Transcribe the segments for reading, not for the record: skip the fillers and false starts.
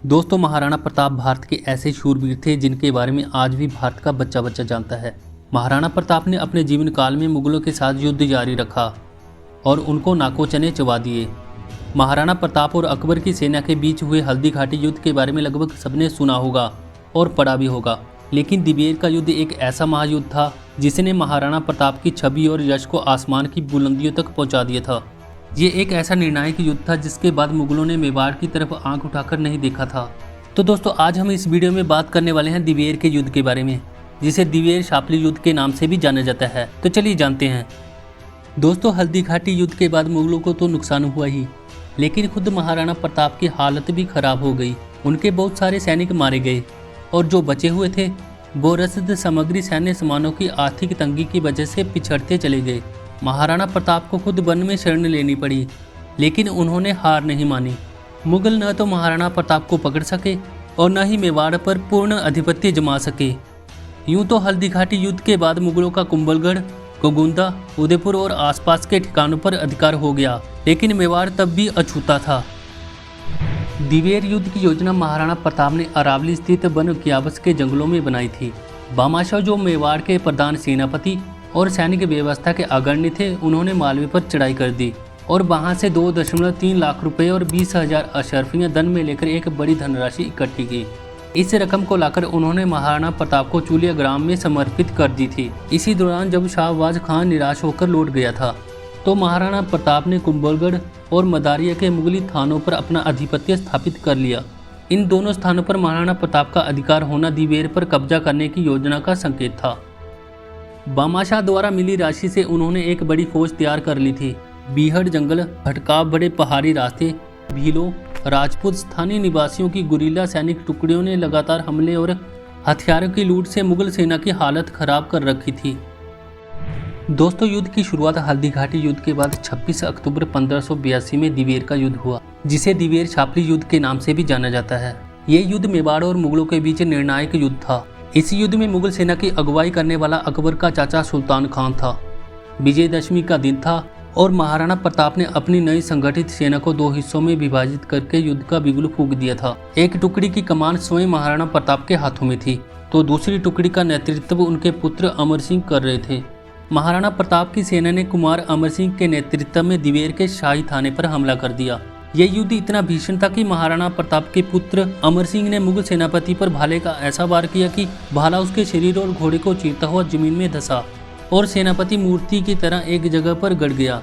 दोस्तों, महाराणा प्रताप भारत के ऐसे शूरवीर थे जिनके बारे में आज भी भारत का बच्चा बच्चा जानता है। महाराणा प्रताप ने अपने जीवन काल में मुगलों के साथ युद्ध जारी रखा और उनको नाको चने चबा दिए। महाराणा प्रताप और अकबर की सेना के बीच हुए हल्दी घाटी युद्ध के बारे में लगभग सबने सुना होगा और पढ़ा भी होगा, लेकिन दिवेर का युद्ध एक ऐसा महायुद्ध था जिसने महाराणा प्रताप की छवि और यश को आसमान की बुलंदियों तक पहुंचा दिया था। ये एक ऐसा निर्णायक युद्ध था जिसके बाद मुगलों ने मेवाड़ की तरफ आंख उठाकर नहीं देखा था। तो दोस्तों, आज हम इस वीडियो में बात करने वाले हैं दिवेर के युद्ध के बारे में, जिसे दिवेर शापली युद्ध के नाम से भी जाना जाता है। तो चलिए जानते हैं। दोस्तों, हल्दी घाटी युद्ध के बाद मुगलों को तो नुकसान हुआ ही, लेकिन खुद महाराणा प्रताप की हालत भी खराब हो गई। उनके बहुत सारे सैनिक मारे गए और जो बचे हुए थे वो रसद सामग्री सैन्य सामानों की आर्थिक तंगी की वजह से पिछड़ते चले गए। महाराणा प्रताप को खुद वन में शरण लेनी पड़ी, लेकिन उन्होंने हार नहीं मानी। मुगल न तो महाराणा प्रताप को पकड़ सके और न ही मेवाड़ पर पूर्ण आधिपत्य जमा सके। यूं तो हल्दी घाटी युद्ध के बाद मुगलों का कुंभलगढ़, गोगुंदा, उदयपुर और आसपास के ठिकानों पर अधिकार हो गया, लेकिन मेवाड़ तब भी अछूता था। दिवेर युद्ध की योजना महाराणा प्रताप ने अरावली स्थित वन कियाबस के जंगलों में बनाई थी। बामाशाह, जो मेवाड़ के प्रधान सेनापति और सैनिक व्यवस्था के अग्रणी थे, उन्होंने मालवे पर चढ़ाई कर दी और वहां से 2.3 लाख रुपए और 20,000 अशर्फियां धन में लेकर एक बड़ी धनराशि इकट्ठी की। इस रकम को लाकर उन्होंने महाराणा प्रताप को चूलिया ग्राम में समर्पित कर दी थी। इसी दौरान जब शाहबाज खान निराश होकर लौट गया था, तो महाराणा प्रताप ने कुंभलगढ़ और मदारिया के मुगली थानों पर अपना आधिपत्य स्थापित कर लिया। इन दोनों स्थानों पर महाराणा प्रताप का अधिकार होना दिवेर पर कब्जा करने की योजना का संकेत था। बामाशाह द्वारा मिली राशि से उन्होंने एक बड़ी फौज तैयार कर ली थी। बीहड़ जंगल, भटकाव बड़े पहाड़ी रास्ते, भीलों, राजपूत स्थानीय निवासियों की गुरिल्ला सैनिक टुकड़ियों ने लगातार हमले और हथियारों की लूट से मुगल सेना की हालत खराब कर रखी थी। दोस्तों, युद्ध की शुरुआत हल्दी घाटी युद्ध के बाद 26 अक्टूबर 1582 में दिवेर का युद्ध हुआ, जिसे दिवेर शापली युद्ध के नाम से भी जाना जाता है। ये युद्ध मेवाड़ और मुगलों के बीच निर्णायक युद्ध था। इस युद्ध में मुगल सेना की अगुवाई करने वाला अकबर का चाचा सुल्तान खान था। विजयदशमी का दिन था और महाराणा प्रताप ने अपनी नई संगठित सेना को 2 हिस्सों में विभाजित करके युद्ध का बिगुल फूंक दिया था। एक टुकड़ी की कमान स्वयं महाराणा प्रताप के हाथों में थी, तो दूसरी टुकड़ी का नेतृत्व उनके पुत्र अमर सिंह कर रहे थे। महाराणा प्रताप की सेना ने कुमार अमर सिंह के नेतृत्व में दिवेर के शाही थाने पर हमला कर दिया। यह युद्ध इतना भीषण था कि महाराणा प्रताप के पुत्र अमर सिंह ने मुगल सेनापति पर भाले का ऐसा वार किया कि भाला उसके शरीर और घोड़े को चीरता हुआ जमीन में धंसा और सेनापति मूर्ति की तरह एक जगह पर गड़ गया।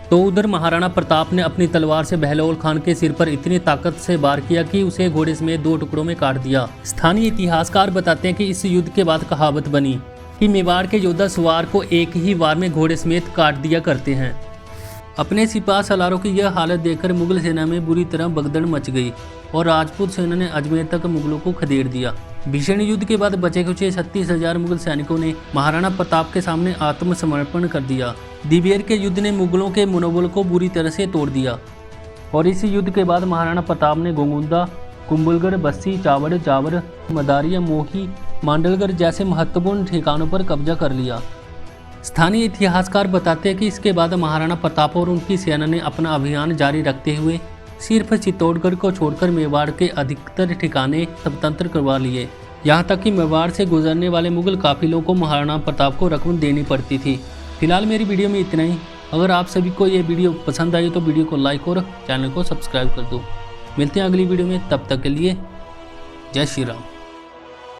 तो उधर महाराणा प्रताप ने अपनी तलवार से बहलोल खान के सिर पर इतनी ताकत से वार किया कि उसे घोड़े समेत 2 टुकड़ों में काट दिया। स्थानीय इतिहासकार बताते हैं कि इस युद्ध के बाद कहावत बनी कि मेवाड़ के योद्धा सवार को एक ही वार में घोड़े समेत काट दिया करते हैं। अपने सिपाह सलारों की यह हालत देखकर मुगल सेना में बुरी तरह भगदड़ मच गई और राजपूत सेना ने अजमेर तक मुगलों को खदेड़ दिया। भीषण युद्ध के बाद बचे खुचे 36,000 मुगल सैनिकों ने महाराणा प्रताप के सामने आत्मसमर्पण कर दिया। दिवेर के युद्ध ने मुगलों के मनोबल को बुरी तरह से तोड़ दिया और इस युद्ध के बाद महाराणा प्रताप ने गोगुंदा, कुंभलगढ़, बस्सी, चावड़, जावर, मदारिया, मोही, मांडलगढ़ जैसे महत्वपूर्ण ठिकानों पर कब्जा कर लिया। स्थानीय इतिहासकार बताते हैं कि इसके बाद महाराणा प्रताप और उनकी सेना ने अपना अभियान जारी रखते हुए सिर्फ चित्तौड़गढ़ को छोड़कर मेवाड़ के अधिकतर ठिकाने स्वतंत्र करवा लिए। यहाँ तक कि मेवाड़ से गुजरने वाले मुगल काफिलों को महाराणा प्रताप को रकम देनी पड़ती थी। फिलहाल मेरी वीडियो में इतना ही। अगर आप सभी को ये वीडियो पसंद आई तो वीडियो को लाइक और चैनल को सब्सक्राइब कर दो। मिलते हैं अगली वीडियो में, तब तक के लिए जय श्री राम।